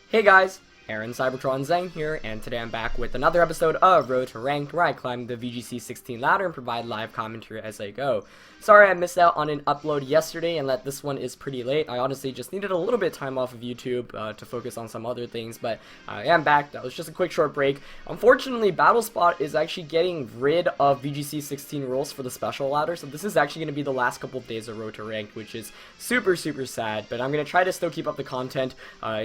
Hey guys, Aaron Cybertron Zeng here, and today I'm back with another episode of Road to Ranked, where I climb the VGC 16 ladder and provide live commentary as I go. Sorry I missed out on an upload yesterday and that this one is pretty late. I honestly just needed a little bit of time off of YouTube to focus on some other things, but I am back. That was just a quick short break. Unfortunately, BattleSpot is actually getting rid of VGC 16 rules for the special ladder, so this is actually going to be the last couple of days of Road to Ranked, which is super sad, but I'm going to try to still keep up the content.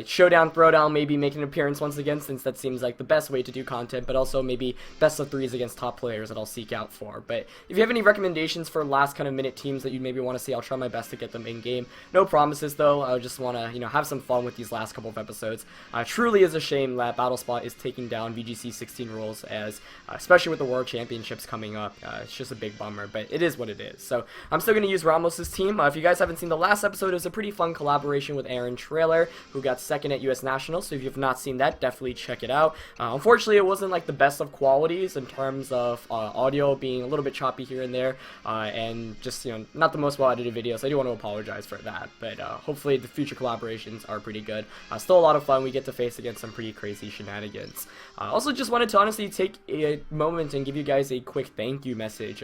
Showdown, Throwdown, maybe make an appearance once again, since that seems like the best way to do content, but also maybe best of threes against top players that I'll seek out for. But if you have any recommendations for last kind of minute teams that you maybe want to see, I'll try my best to get them in game. No promises though. I just want to, have some fun with these last couple of episodes. Truly is a shame that BattleSpot is taking down VGC 16 rules, as especially with the World Championships coming up. It's just a big bummer, but it is what it is. So I'm still going to use Ramos's team. If you guys haven't seen the last episode, it was a pretty fun collaboration with Aaron Trailer, who got second at US Nationals. So if you've not seen that, definitely check it out. Unfortunately, it wasn't like the best of qualities in terms of audio being a little bit choppy here and there, and just not the most well edited videos. I do want to apologize for that, but hopefully the future collaborations are pretty good. Still a lot of fun. We get to face against some pretty crazy shenanigans. Also just wanted to honestly take a moment and give you guys a quick thank you message.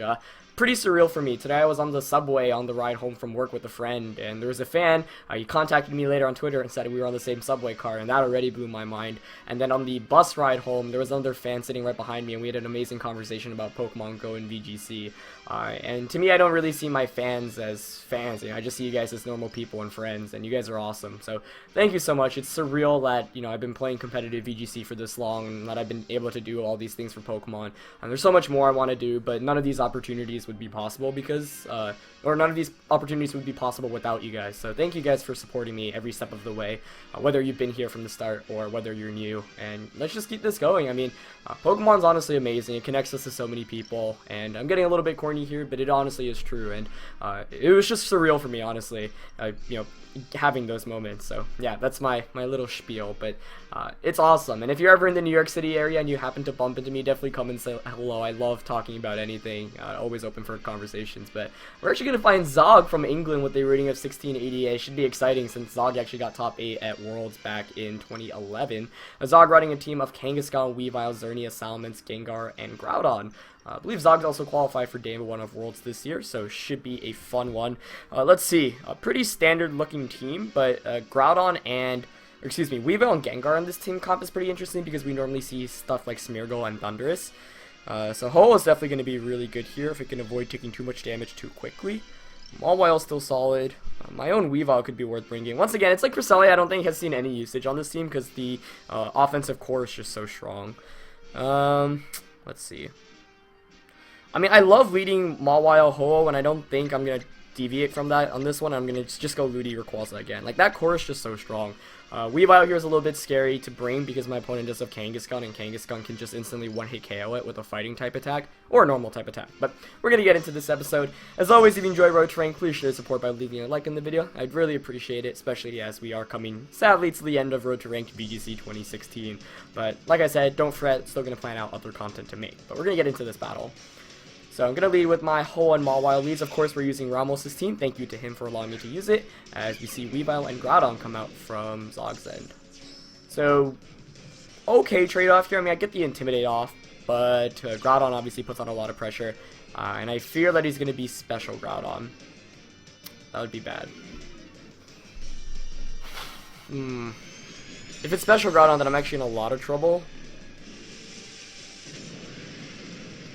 Pretty surreal for me. Today I was on the subway on the ride home from work with a friend, and there was a fan. He contacted me later on Twitter and said we were on the same subway car, and that already blew my mind. And then on the bus ride home, there was another fan sitting right behind me, and we had an amazing conversation about Pokemon Go and VGC. And to me, I don't really see my fans as fans. I just see you guys as normal people and friends, and you guys are awesome. So thank you so much. It's surreal that I've been playing competitive VGC for this long, and that I've been able to do all these things for Pokemon. And there's so much more I want to do, but none of these opportunities would be possible because, or none of these opportunities would be possible without you guys. So thank you guys for supporting me every step of the way, whether you've been here from the start or whether you're new. And let's just keep this going. I mean, Pokemon's honestly amazing. It connects us to so many people, and I'm getting a little bit corny here, but it honestly is true. And it was just surreal for me, honestly, having those moments. So yeah, that's my little spiel, but it's awesome. And if you're ever in the New York City area and you happen to bump into me, definitely come and say hello. I love talking about anything. Always open for conversations. But we're actually gonna find Zog from England with a rating of 1688. It should be exciting since Zog actually got top 8 at Worlds back in 2011. Zog running a team of Kangaskhan, Weavile, Xerneas, Salamence, Gengar, and Groudon. I believe Zog's also qualified for Day 1 of Worlds this year, so should be a fun one. Let's see, a pretty standard looking team, but Groudon and, Weavile and Gengar on this team comp is pretty interesting because we normally see stuff like Smeargle and Thundurus. So Ho is definitely going to be really good here if it can avoid taking too much damage too quickly. Mawile still solid. My own Weavile could be worth bringing. Once again, it's like Cresselia, I don't think has seen any usage on this team because the offensive core is just so strong. Let's see. I mean, I love leading Mawile Ho, and I don't think I'm going to deviate from that on this one. I'm going to just go Ludi or Qualza again. Like, that core is just so strong. Weavile here is a little bit scary to bring because my opponent does have Kangaskhan, and Kangaskhan can just instantly one-hit KO it with a fighting type attack, or a normal type attack. But we're going to get into this episode. As always, if you enjoy Road to Rank, please show support by leaving a like in the video. I'd really appreciate it, especially as we are coming, sadly, to the end of Road to Rank VGC 2016. But, like I said, don't fret, still going to plan out other content to make. But we're going to get into this battle. So I'm going to lead with my Ho and Mawile leads. Of course, we're using Ramos's team. Thank you to him for allowing me to use it, as we see Weavile and Groudon come out from Zog's end. So, okay trade-off here. I mean, I get the Intimidate off, but Groudon obviously puts on a lot of pressure, and I fear that he's going to be Special Groudon. That would be bad. If it's Special Groudon, then I'm actually in a lot of trouble.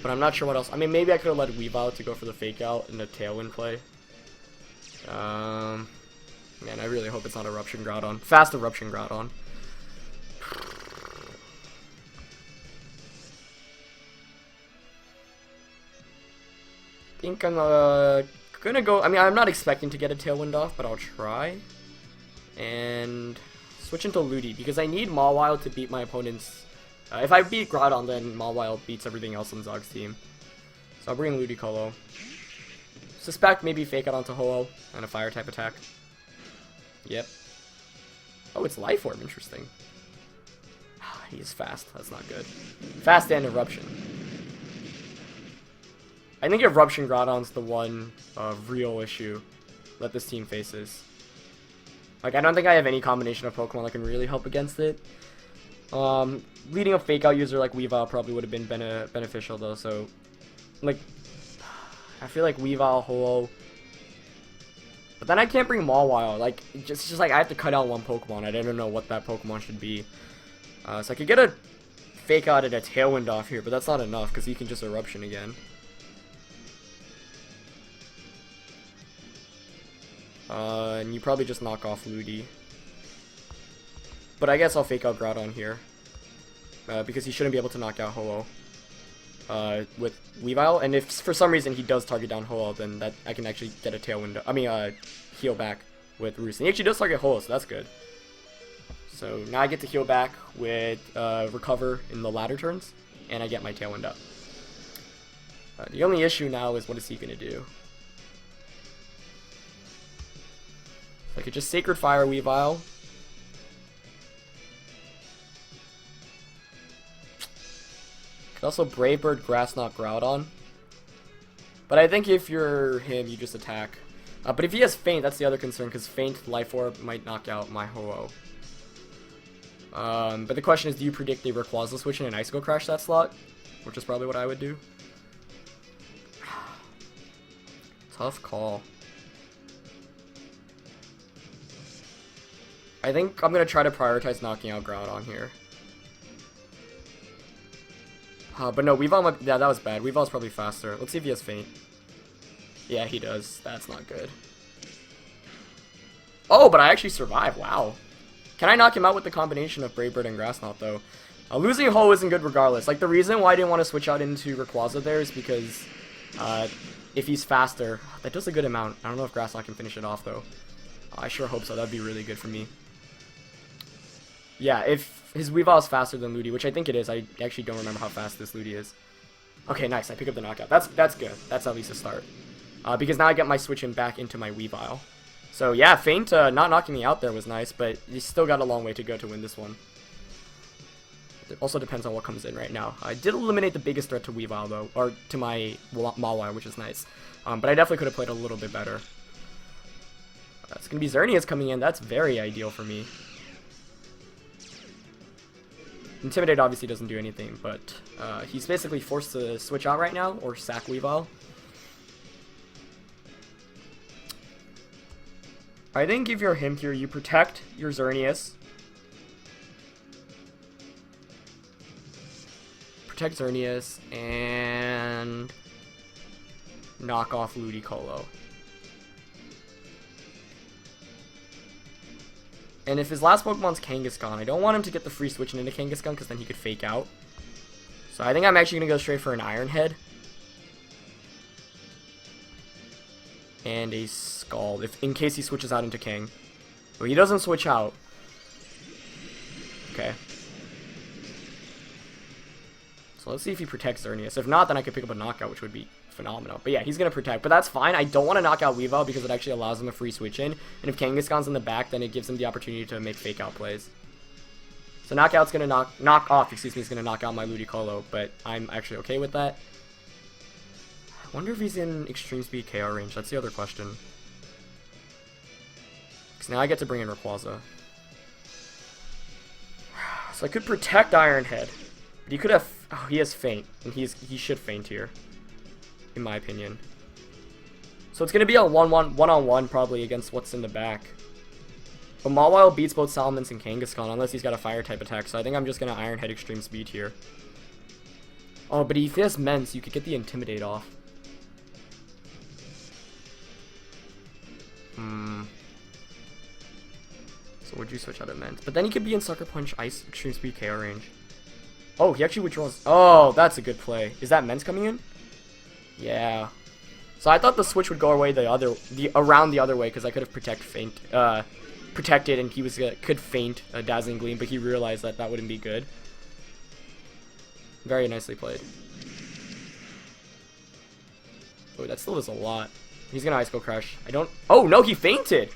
But I'm not sure what else. I mean, maybe I could have let Weavile to go for the fake out in the Tailwind play. Man, I really hope it's not Eruption Groudon. Fast Eruption Groudon. I think I'm gonna go. I mean, I'm not expecting to get a Tailwind off, but I'll try. And switch into Ludi because I need Mawile to beat my opponent's. If I beat Groudon, then Mawile beats everything else on Zog's team. So I'll bring Ludicolo. Suspect maybe Fake Out onto Ho-Oh and a Fire type attack. Yep. Oh, it's Life Orb. Interesting. He's fast. That's not good. Fast and Eruption. I think Eruption Groudon's the one real issue that this team faces. Like, I don't think I have any combination of Pokemon that can really help against it. Leading a Fake Out user like Weavile probably would have been beneficial, though, so... Like, I feel like Weavile, Ho-Oh... But then I can't bring Mawile. Like, it's just like I have to cut out one Pokemon. I don't know what that Pokemon should be. So I could get a Fake Out and a Tailwind off here, but that's not enough, because he can just Eruption again. And you probably just knock off Ludi. But I guess I'll Fake Out Groudon here. Because he shouldn't be able to knock out Ho-Oh. With Weavile. And if for some reason he does target down Ho-Oh, then that I can actually get a Tailwind. I mean, heal back with Roost. And he actually does target Ho-Oh, so that's good. So now I get to heal back with Recover in the latter turns. And I get my Tailwind up. The only issue now is what is he going to do? I could just Sacred Fire Weavile. Could also Brave Bird Grass Knot Groudon. But I think if you're him, you just attack. But if he has Feint, that's the other concern, because Feint Life Orb might knock out my Ho-Oh. But the question is, do you predict a Rayquaza switch and an Icicle Crash that slot? Which is probably what I would do. Tough call. I think I'm going to try to prioritize knocking out Groudon here. But no, Weavile, yeah, that was bad. Weavile's probably faster. Let's see if he has Feint. Yeah, he does. That's not good. Oh, but I actually survived. Wow. Can I knock him out with the combination of Brave Bird and Grass Knot, though? Losing Ho isn't good regardless. Like, the reason why I didn't want to switch out into Rayquaza there is because if he's faster, that does a good amount. I don't know if Grass Knot can finish it off, though. I sure hope so. That'd be really good for me. Yeah, if his Weavile is faster than Ludi, which I think it is. I actually don't remember how fast this Ludi is. Okay, nice. I pick up the knockout. That's good. That's at least a start. Because now I get my switch in back into my Weavile. So yeah, Feint not knocking me out there was nice, but you still got a long way to go to win this one. It also depends on what comes in right now. I did eliminate the biggest threat to Weavile, though, or to my Mawile, which is nice. But I definitely could have played a little bit better. It's going to be Xerneas coming in. That's very ideal for me. Intimidate obviously doesn't do anything, but he's basically forced to switch out right now, or sack Weavile. I think if you're him here, you protect your Xerneas. Protect Xerneas, and knock off Ludicolo. And if his last Pokemon's Kangaskhan, I don't want him to get the free switch into Kangaskhan, because then he could fake out. So I think I'm actually going to go straight for an Iron Head. And a Scald, in case he switches out into King. But he doesn't switch out. Okay. So let's see if he protects Xerneas. If not, then I could pick up a knockout, which would be phenomenal. But yeah, he's going to protect. But that's fine. I don't want to knock out Weavile because it actually allows him a free switch in. And if Kangaskhan's in the back, then it gives him the opportunity to make fake out plays. So knockout's going to knock off, excuse me, is going to knock out my Ludicolo. But I'm actually okay with that. I wonder if he's in Extreme Speed KR range. That's the other question. Because now I get to bring in Rayquaza. So I could protect Iron Head. But he could have... Oh, he has Feint. And he should Feint here. In my opinion. So it's going to be a one-on-one probably against what's in the back. But Mawile beats both Salamence and Kangaskhan unless he's got a fire type attack. So I think I'm just going to Iron Head Extreme Speed here. Oh, but if he has Mence, you could get the Intimidate off. So would you switch out of Mence? But then he could be in Sucker Punch Ice Extreme Speed KO range. Oh, he actually withdraws. Oh, that's a good play. Is that Mence coming in? Yeah. So I thought the switch would go away around the other way because I could have protected and he could feint a Dazzling Gleam, but he realized that that wouldn't be good. Very nicely played. Oh, that still is a lot. He's gonna Ice Cold Crush. Oh no, he fainted.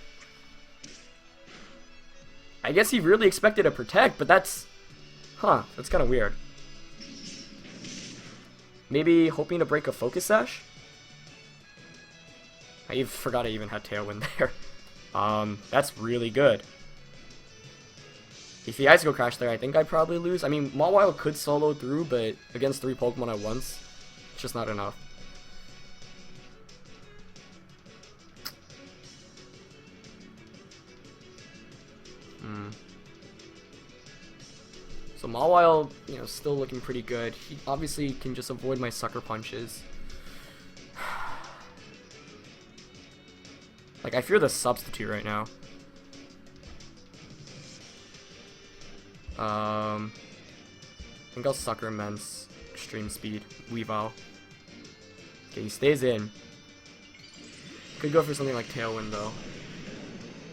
I guess he really expected a protect, but that's kind of weird. Maybe hoping to break a Focus Sash? I forgot I even had Tailwind there. That's really good. If he Ice Go Crash there, I think I'd probably lose. I mean, Mawile could solo through, but against 3 Pokemon at once, it's just not enough. So Mawile, you know, still looking pretty good. He obviously can just avoid my sucker punches. Like, I fear the substitute right now. I think I'll Sucker Immense, Extreme Speed, Weavile. Okay, he stays in. Could go for something like Tailwind, though.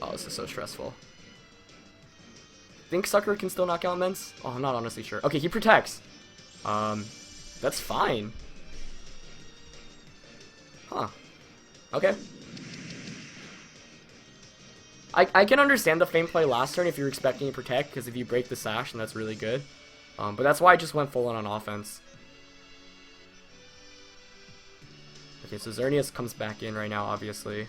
Oh, this is so stressful. Think Sucker can still knock out Immense? Oh, I'm not honestly sure. Okay, he protects. That's fine. Huh. Okay. I can understand the Fame play last turn if you're expecting to protect, because if you break the Sash, then that's really good. But that's why I just went full on offense. Okay, so Xerneas comes back in right now, obviously.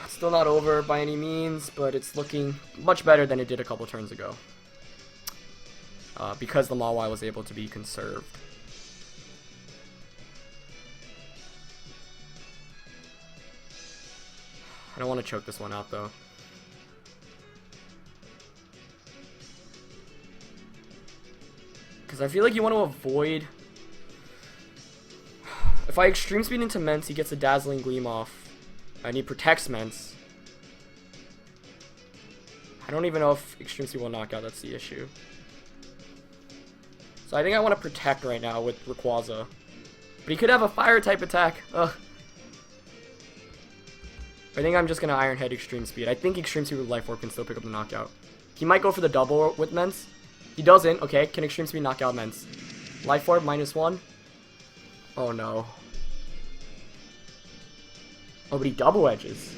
Still not over by any means, but it's looking much better than it did a couple turns ago. Because the Mawile was able to be conserved. I don't want to choke this one out, though. Because I feel like you want to avoid... If I Extreme Speed into Mence, he gets a Dazzling Gleam off. And he protects Mence. I don't even know if Extreme Speed will knock out, that's the issue. So I think I want to protect right now with Rayquaza. But he could have a Fire type attack. Ugh. I think I'm just going to Iron Head Extreme Speed. I think Extreme Speed with Life Orb can still pick up the knockout. He might go for the double with Mence. He doesn't. Okay, can Extreme Speed knock out Mence? Life Orb -1. Oh no. Oh, but he double edges.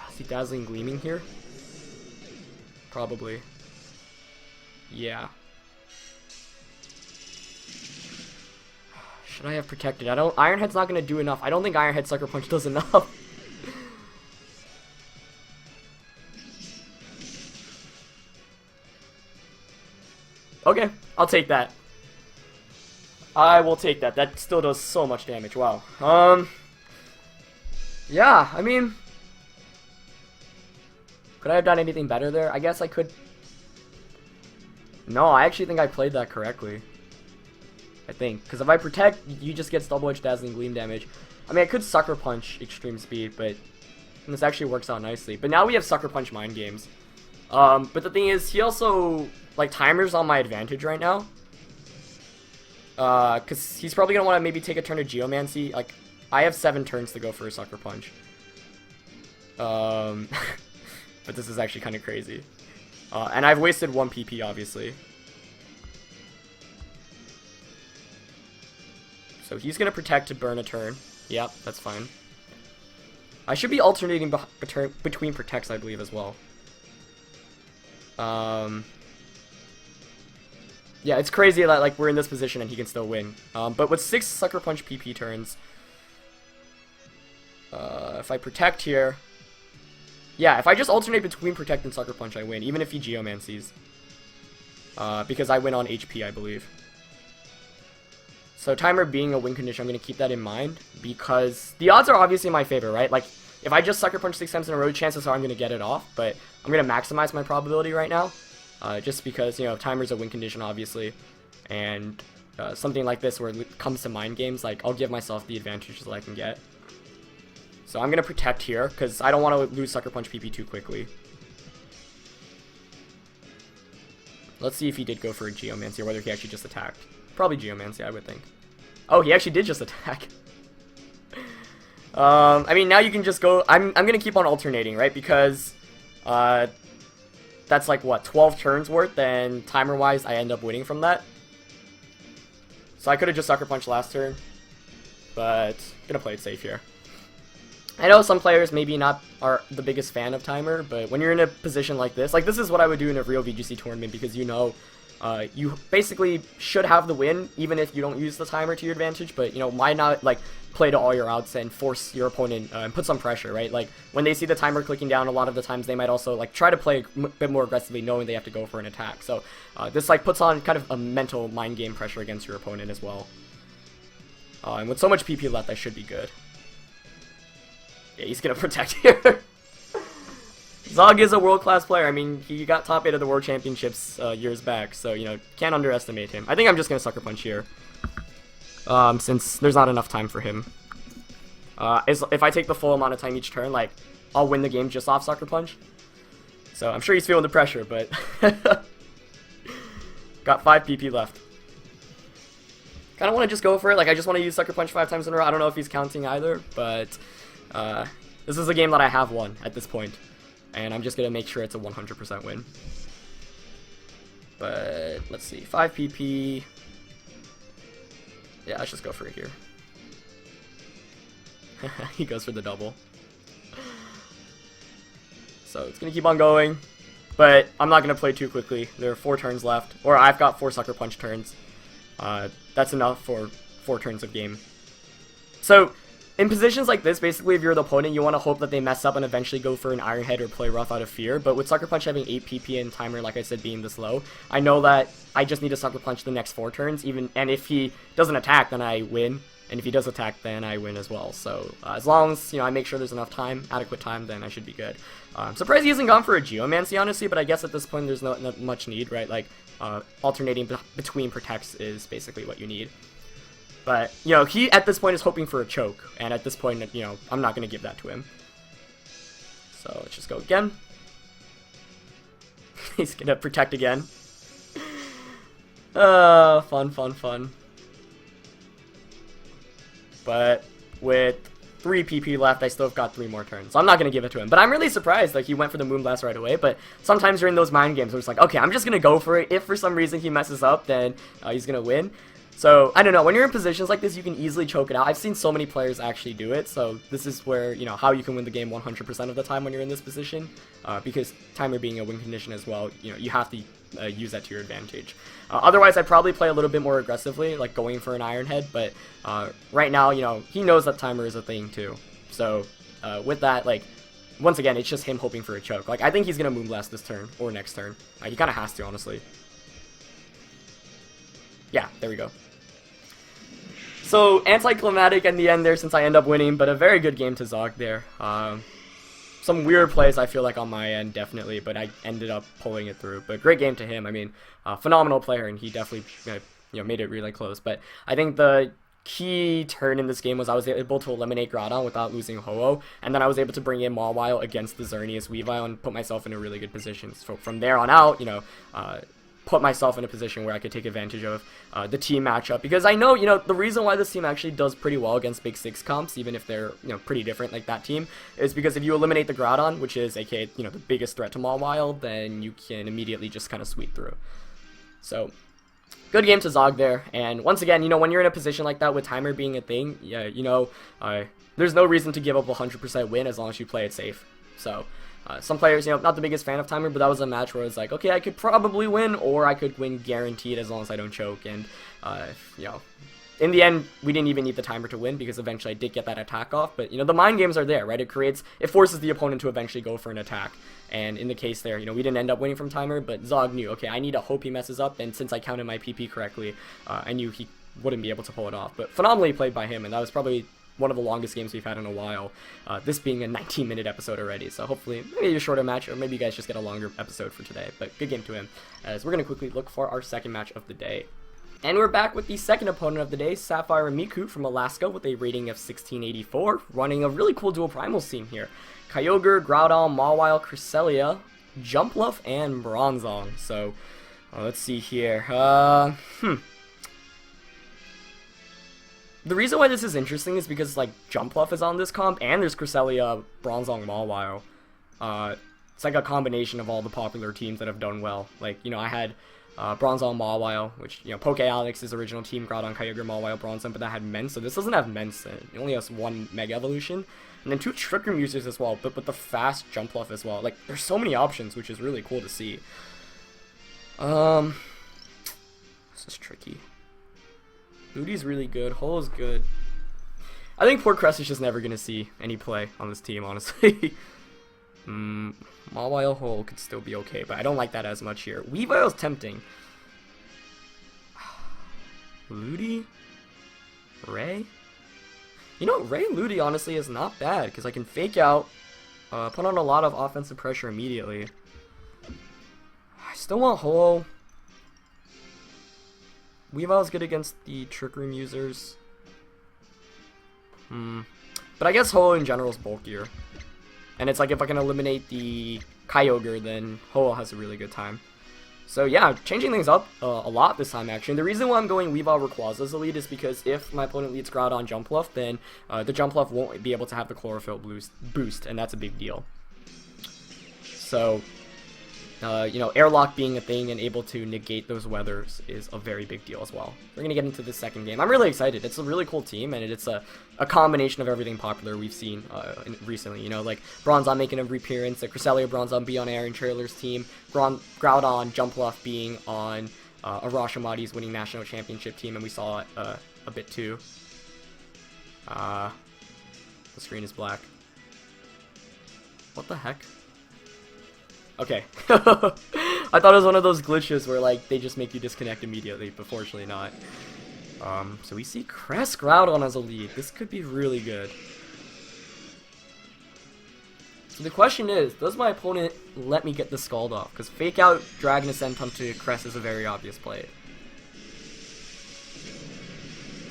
Is he Dazzling Gleaming here? Probably. Yeah. Should I have protected? Iron Head's not gonna do enough. I don't think Iron Head Sucker Punch does enough. Okay, I'll take that. I will take that. That still does so much damage. Wow. Yeah, I mean, could I have done anything better there? I guess I could. No, I actually think I played that correctly. I think. Because if I protect, you just get double edge Dazzling Gleam damage. I mean, I could Sucker Punch Extreme Speed, but this actually works out nicely. But now we have Sucker Punch Mind Games. But the thing is, he also, like, Timer's on my advantage right now. Because he's probably going to want to maybe take a turn to Geomancy. Like, I have 7 turns to go for a Sucker Punch. But this is actually kind of crazy. And I've wasted 1 PP, obviously. So he's going to protect to burn a turn. Yep, that's fine. I should be alternating between protects, I believe, as well. Yeah, it's crazy that, like, we're in this position and he can still win. But with 6 Sucker Punch PP turns, if I protect here... Yeah, if I just alternate between Protect and Sucker Punch, I win, even if he Geomancies. Because I win on HP, I believe. So Timer being a win condition, I'm going to keep that in mind, because the odds are obviously in my favor, right? Like, if I just Sucker Punch 6 times in a row, chances are I'm going to get it off, but I'm going to maximize my probability right now, just because, you know, Timer's a win condition, obviously, and something like this where it comes to mind games, like, I'll give myself the advantages that I can get. So I'm going to protect here, because I don't want to lose Sucker Punch PP too quickly. Let's see if he did go for a Geomancy, or whether he actually just attacked. Probably Geomancy, I would think. Oh, he actually did just attack. I mean, now you can just go... I'm going to keep on alternating, right? Because that's like, what, 12 turns worth? Then timer-wise, I end up winning from that. So I could have just Sucker Punched last turn. But I'm going to play it safe here. I know some players maybe not are the biggest fan of Timer, but when you're in a position like this is what I would do in a real VGC tournament, because you know you basically should have the win, even if you don't use the timer to your advantage, but, you know, why not, like, play to all your outs and force your opponent and put some pressure, right? Like, when they see the timer clicking down, a lot of the times they might also, like, try to play a bit more aggressively, knowing they have to go for an attack. So, this, like, puts on kind of a mental mind game pressure against your opponent as well. And with so much PP left, that should be good. Yeah, he's gonna protect here. Zog is a world-class player. I mean, he got top 8 of the World Championships years back, so, you know, can't underestimate him. I think I'm just gonna Sucker Punch here, since there's not enough time for him. If I take the full amount of time each turn, like, I'll win the game just off Sucker Punch. So I'm sure he's feeling the pressure, but got 5 PP left. Kind of want to just go for it. Like, I just want to use Sucker Punch 5 times in a row. I don't know if he's counting either, but this is a game that I have won at this point. And I'm just going to make sure it's a 100% win. But, let's see. 5 PP. Yeah, let's just go for it here. He goes for the double. So, it's going to keep on going. But, I'm not going to play too quickly. There are 4 turns left. Or, I've got 4 Sucker Punch turns. That's enough for 4 turns of game. So, in positions like this, basically, if you're the opponent, you want to hope that they mess up and eventually go for an Iron Head or play rough out of fear. But with Sucker Punch having 8 PP and timer, like I said, being this low, I know that I just need to Sucker Punch the next 4 turns. And if he doesn't attack, then I win. And if he does attack, then I win as well. So as long as, you know, I make sure there's enough time, adequate time, then I should be good. Surprised he hasn't gone for a Geomancy, honestly, but I guess at this point there's not much need, right? Like, alternating between protects is basically what you need. But, you know, he at this point is hoping for a choke, and at this point, you know, I'm not going to give that to him. So let's just go again. He's going to protect again. Fun. But with 3 PP left, I still have got 3 more turns. So I'm not going to give it to him. But I'm really surprised, like, he went for the Moonblast right away. But sometimes during those mind games, where it's like, okay, I'm just going to go for it. If for some reason he messes up, then he's going to win. So, I don't know, when you're in positions like this, you can easily choke it out. I've seen so many players actually do it, so this is where, you know, how you can win the game 100% of the time when you're in this position, because timer being a win condition as well, you know, you have to use that to your advantage. Otherwise, I'd probably play a little bit more aggressively, like going for an Iron Head, but right now, you know, he knows that timer is a thing too. So, with that, like, once again, it's just him hoping for a choke. Like, I think he's going to Moonblast this turn, or next turn. He kind of has to, honestly. Yeah, there we go. So, anticlimactic in the end there since I end up winning, but a very good game to Zog there. Some weird plays I feel like on my end, definitely, but I ended up pulling it through. But great game to him. I mean, phenomenal player, and he definitely you know, made it really close. But I think the key turn in this game was I was able to eliminate Groudon without losing Ho-Oh, and then I was able to bring in Mawile against the Xerneas Weavile and put myself in a really good position. So from there on out, you know, put myself in a position where I could take advantage of the team matchup, because I know, you know, the reason why this team actually does pretty well against Big 6 comps, even if they're, you know, pretty different like that team, is because if you eliminate the Groudon, which is aka, you know, the biggest threat to Mawile, then you can immediately just kind of sweep through. So good game to Zog there, and once again, you know, when you're in a position like that with timer being a thing, yeah, you know, there's no reason to give up a 100% win as long as you play it safe. So some players, you know, not the biggest fan of timer, but that was a match where it's like, okay, I could probably win, or I could win guaranteed as long as I don't choke. And, you know, in the end, we didn't even need the timer to win, because eventually I did get that attack off. But, you know, the mind games are there, right? It forces the opponent to eventually go for an attack. And in the case there, you know, we didn't end up winning from timer, but Zog knew, okay, I need to hope he messes up. And since I counted my PP correctly, I knew he wouldn't be able to pull it off. But phenomenally played by him, and that was probably one of the longest games we've had in a while, this being a 19-minute episode already, so hopefully maybe a shorter match, or maybe you guys just get a longer episode for today. But good game to him, as we're going to quickly look for our second match of the day. And we're back with the second opponent of the day, Sapphire and Miku from Alaska, with a rating of 1684, running a really cool dual primal scene here. Kyogre, Groudon, Mawile, Cresselia, Jumpluff, and Bronzong. So, let's see here. The reason why this is interesting is because, like, Jumpluff is on this comp, and there's Cresselia, Bronzong, Mawile. It's like a combination of all the popular teams that have done well. Like, you know, I had Bronzong, Mawile, which, you know, Poke Alex's original team, Groudon, Kyogre, Mawile, Bronzong, but that had Mence, so this doesn't have Mence. It only has 1 Mega Evolution. And then 2 Trick Room users as well, but with the fast Jumpluff as well. Like, there's so many options, which is really cool to see. This is tricky. Ludi's really good. Holo's good. I think poor Crest is just never going to see any play on this team, honestly. Mawile Hole could still be okay, but I don't like that as much here. Weavile's tempting. Ludi? Ray? You know, Ray Ludi honestly is not bad, because I can fake out, put on a lot of offensive pressure immediately. I still want Holo. Weavile's good against the Trick Room users. But I guess Holo in general is bulkier. And it's like if I can eliminate the Kyogre, then Holo has a really good time. So yeah, changing things up a lot this time actually. And the reason why I'm going Weavile Rayquaza as a lead is because if my opponent leads Groudon Jumpluff, then the Jumpluff won't be able to have the Chlorophyll boost, and that's a big deal. So, you know, Airlock being a thing and able to negate those weathers is a very big deal as well. We're going to get into the second game. I'm really excited. It's a really cool team, and it's a combination of everything popular we've seen recently. You know, like Bronzong making a reappearance, the Cresselia Bronzong be on Aaron Trailer's team, Groudon Jumpluff being on Arashimadi's winning national championship team, and we saw it a bit too. The screen is black. What the heck? Okay. I thought it was one of those glitches where like they just make you disconnect immediately, but fortunately not. So we see Crest Groudon as a lead. This could be really good. So the question is, does my opponent let me get the Scald off? Because fake out Dragon Ascent onto Crest is a very obvious play.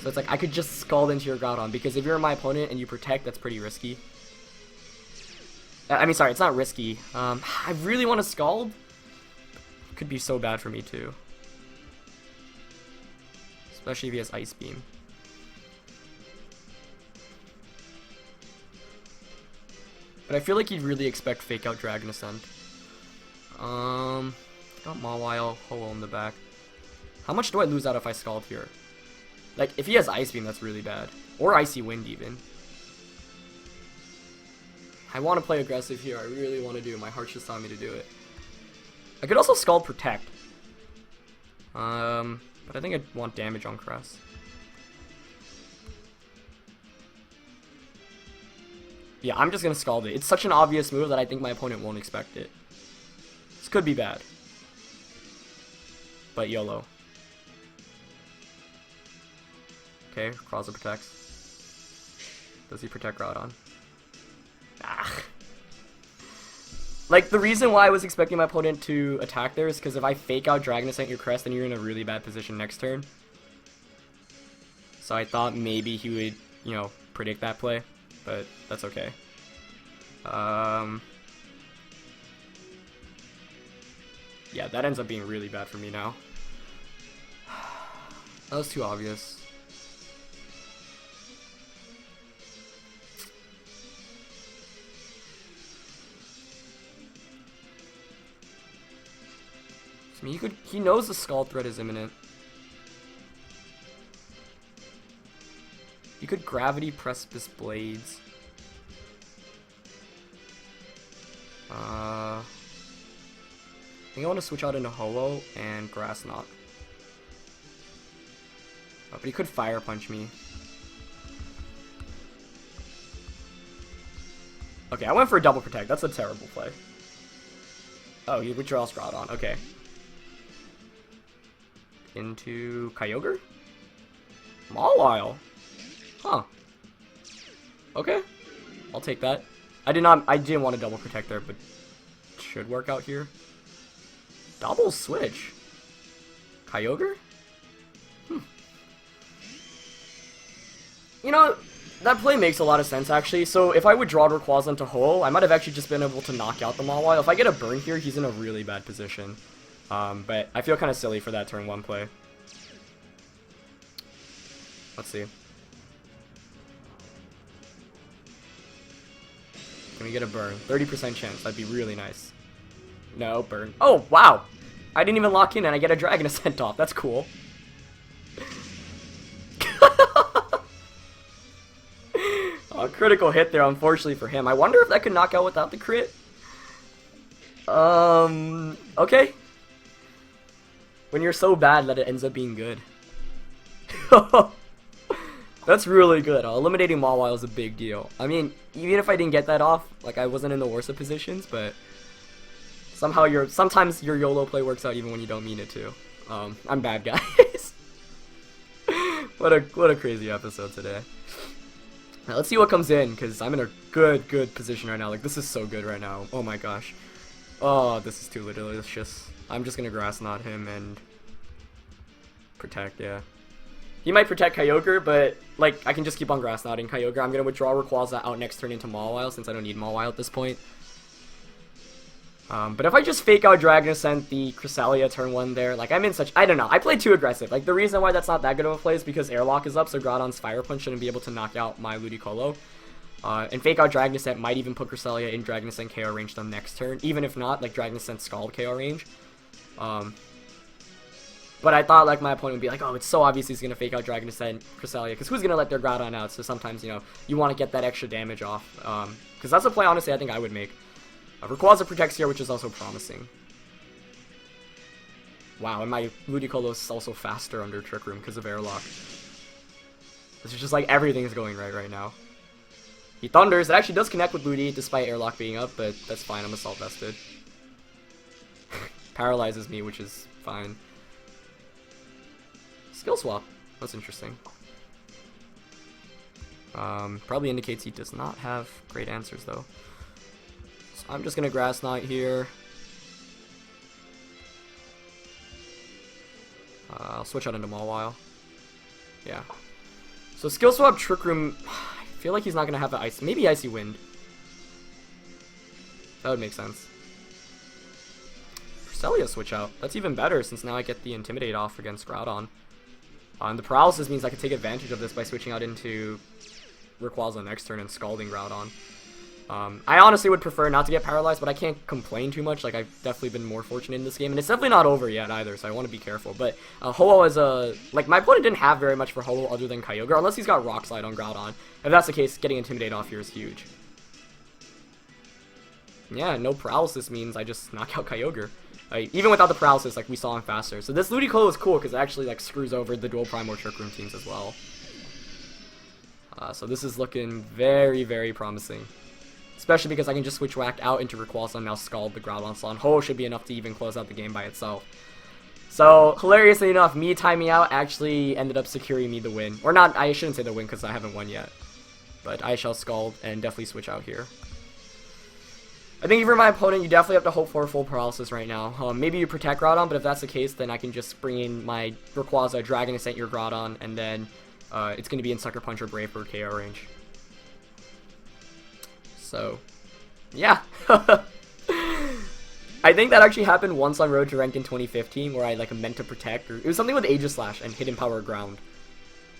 So it's like I could just Scald into your Groudon, because if you're my opponent and you protect, that's pretty risky. I mean, sorry, it's not risky. I really want to Scald. Could be so bad for me, too. Especially if he has Ice Beam. But I feel like he'd really expect Fake Out Dragon Ascent. Got Mawile, Holo in the back. How much do I lose out if I Scald here? Like, if he has Ice Beam, that's really bad. Or Icy Wind, even. I want to play aggressive here. I really want to do it. My heart's just telling me to do it. I could also Scald Protect. But I think I'd want damage on Crest. Yeah, I'm just going to Scald it. It's such an obvious move that I think my opponent won't expect it. This could be bad. But YOLO. Okay, Rayquaza protects. Does he protect Groudon? Ah. Like, the reason why I was expecting my opponent to attack there is because if I fake out Dragon Ascent your Crest, then you're in a really bad position next turn. So I thought maybe he would, you know, predict that play, but that's okay. Yeah, that ends up being really bad for me now. That was too obvious. I mean, he knows the Scald threat is imminent. You could Gravity Precipice Blades. I think I want to switch out into Holo and Grass Knot. Oh, but he could Fire Punch me. Okay, I went for a double protect. That's a terrible play. Oh, he withdraws Groudon. Okay. Into Kyogre? Mawile. Huh. Okay. I'll take that. I didn't want to double protect there, but it should work out here. Double switch. Kyogre? You know, that play makes a lot of sense, actually. So if I withdraw Rayquaza into Holo, I might have actually just been able to knock out the Mawile. If I get a burn here, he's in a really bad position. But I feel kind of silly for that turn 1 play. Let's see. Can we get a burn? 30% chance. That'd be really nice. No, burn. Oh, wow! I didn't even lock in and I get a Dragon Ascent off. That's cool. A critical hit there, unfortunately for him. I wonder if that could knock out without the crit. Okay. when you're so bad that it ends up being good. That's really good. Eliminating Mawile is a big deal. I mean, even if I didn't get that off, like I wasn't in the worst of positions, but somehow sometimes your YOLO play works out even when you don't mean it to. I'm bad, guys. What a crazy episode today. Now let's see what comes in, because I'm in a good position right now. Like, this is so good right now. Oh my gosh. Oh, this is too delicious. I'm just gonna Grass Knot him and protect, yeah. He might protect Kyogre, but like I can just keep on Grass Knotting Kyogre. I'm gonna withdraw Rayquaza out next turn into Mawile since I don't need Mawile at this point. But if I just fake out Dragon Ascent the Cresselia turn 1 there, like I'm in such, I don't know, I played too aggressive. Like the reason why that's not that good of a play is because Airlock is up, so Groudon's Fire Punch shouldn't be able to knock out my Ludicolo. And fake out Dragon Ascent might even put Cresselia in Dragon Ascent KO range the next turn, even if not, like Dragon Ascent Scald KO range. But I thought like my opponent would be like, oh, it's so obvious he's gonna fake out Dragon Ascent Cresselia, because who's gonna let their Groudon out? So sometimes, you know, you want to get that extra damage off, because that's a play honestly I think I would make. Rayquaza protects here, which is also promising. Wow, and my Ludicolo is also faster under Trick Room because of Airlock. This is just like everything is going right now. He Thunders. It actually does connect with Ludi despite Airlock being up, but that's fine. I'm Assault Vested. Paralyzes me, which is fine. Skill Swap. That's interesting. Probably indicates he does not have great answers, though. So I'm just going to Grass Knot here. I'll switch out into Mawile. Yeah. So Skill Swap Trick Room... I feel like he's not going to have the Ice... Maybe Icy Wind. That would make sense. Cresselia switch out. That's even better since now I get the Intimidate off against Groudon. And the Paralysis means I can take advantage of this by switching out into Rayquaza next turn and Scalding Groudon. I honestly would prefer not to get paralyzed, but I can't complain too much. Like, I've definitely been more fortunate in this game, and it's definitely not over yet either, so I want to be careful. But Ho-Oh is a... Like, my opponent didn't have very much for Ho-Oh other than Kyogre, unless he's got Rock Slide on Groudon. If that's the case, getting Intimidate off here is huge. Yeah, no Paralysis means I just knock out Kyogre. Even without the Paralysis, like, we saw him faster. So this Ludicolo is cool, because it actually, like, screws over the dual Prime or Trick Room teams as well. So this is looking very, very promising. Especially because I can just switch Whack out into Rayquaza and now Scald the Groudon Slot. Ho should be enough to even close out the game by itself. So, hilariously enough, me timing out actually ended up securing me the win. Or not, I shouldn't say the win because I haven't won yet. But I shall Scald and definitely switch out here. I think for my opponent, you definitely have to hope for a full Paralysis right now. Maybe you protect Groudon, but if that's the case, then I can just bring in my Rayquaza, Dragon Ascent your Groudon, and then it's going to be in Sucker Punch or Brave Bird KO range. So, yeah. I think that actually happened once on Road to Rank in 2015, where I like meant to protect, or it was something with Aegislash and Hidden Power Ground.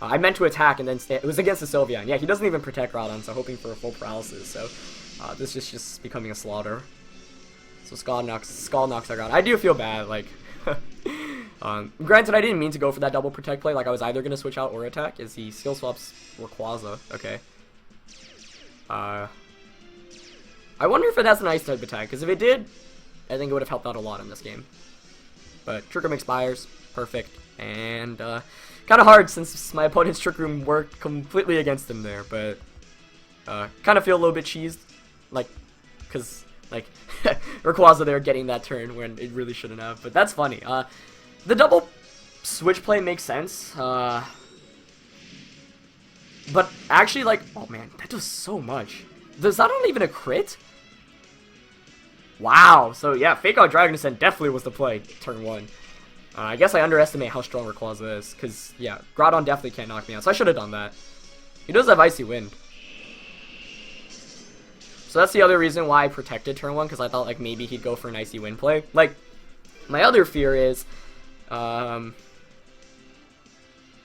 I meant to attack, and then it was against the Sylveon. Yeah, he doesn't even protect Groudon, so hoping for a full Paralysis. So, this is just becoming a slaughter. So Scald knocks out Groudon. I do feel bad, like... granted, I didn't mean to go for that double protect play. Like, I was either going to switch out or attack, as he skill swaps Rayquaza. Okay. I wonder if it has an Ice type attack, because if it did, I think it would have helped out a lot in this game. But Trick Room expires, perfect, and kind of hard since my opponent's Trick Room worked completely against him there, but kind of feel a little bit cheesed, like, because, like, Rayquaza there getting that turn when it really shouldn't have, but that's funny. The double switch play makes sense, but actually, like, oh man, that does so much. Is that not even a crit? Wow, so yeah, Fake Out Dragon Ascent definitely was the play, turn 1. I guess I underestimate how strong Rayquaza is, because, yeah, Groudon definitely can't knock me out, so I should have done that. He does have Icy Wind. So that's the other reason why I protected turn 1, because I thought, like, maybe he'd go for an Icy Wind play. Like, my other fear is, I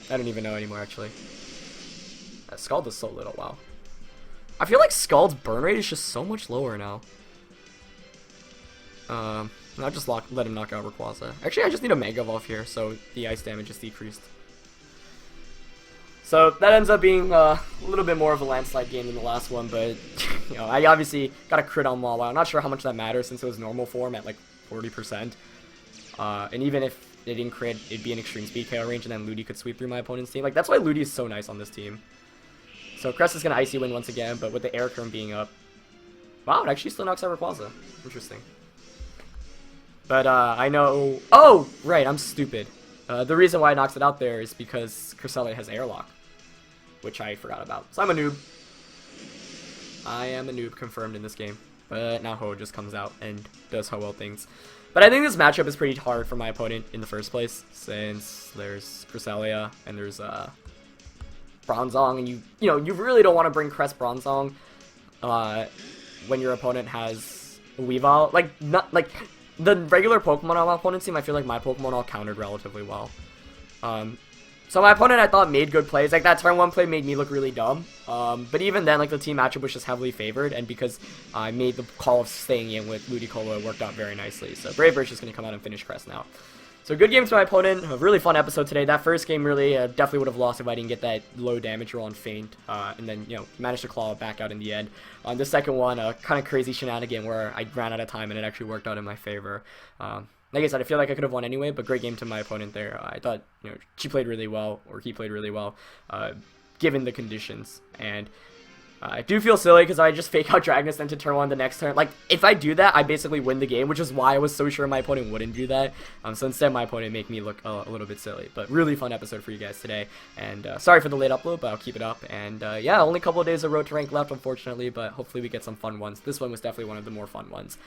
don't even know anymore, actually. That Scald is so little, wow. I feel like Scald's burn rate is just so much lower now. I'll just let him knock out Rayquaza. Actually, I just need a Mega Evolve here, so the ice damage is decreased. So that ends up being a little bit more of a landslide game than the last one, but you know, I obviously got a crit on Mawile. I'm not sure how much that matters since it was normal form at like 40%. And even if it didn't crit, it'd be an extreme speed KO range, and then Ludi could sweep through my opponent's team. Like, that's why Ludi is so nice on this team. So Crest is going to Icy Wind once again, but with the air current being up. Wow, it actually still knocks out Rayquaza. Interesting. But I know... Oh! Right, I'm stupid. The reason why it knocks it out there is because Cresselia has airlock, which I forgot about. So I'm a noob. I am a noob confirmed in this game. But now Ho just comes out and does Ho-Oh things. But I think this matchup is pretty hard for my opponent in the first place, since there's Cresselia and there's Bronzong, and you really don't want to bring Crest Bronzong when your opponent has Weavile. Like, not like the regular Pokemon on my opponent's team, I feel like my Pokemon all countered relatively well. So my opponent, I thought, made good plays. Like, that turn 1 play made me look really dumb. But even then, like, the team matchup was just heavily favored, and because I made the call of staying in with Ludicolo, it worked out very nicely. So Brave Bird's just going to come out and finish Crest now. So good game to my opponent. A really fun episode today. That first game really definitely would have lost if I didn't get that low damage roll on Feint, and then, managed to claw it back out in the end. On the second one, kind of crazy shenanigan where I ran out of time and it actually worked out in my favor. Like I said, I feel like I could have won anyway, but great game to my opponent there. I thought, she played really well, or he played really well, given the conditions. And I do feel silly because I just fake out Dragonus then to turn 1 the next turn. Like, if I do that, I basically win the game, which is why I was so sure my opponent wouldn't do that. So instead, my opponent made me look a little bit silly. But really fun episode for you guys today. And sorry for the late upload, but I'll keep it up. And yeah, only a couple of days of Road to Rank left, unfortunately, but hopefully we get some fun ones. This one was definitely one of the more fun ones.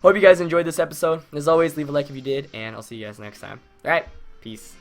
Hope you guys enjoyed this episode. As always, leave a like if you did, and I'll see you guys next time. Alright, peace.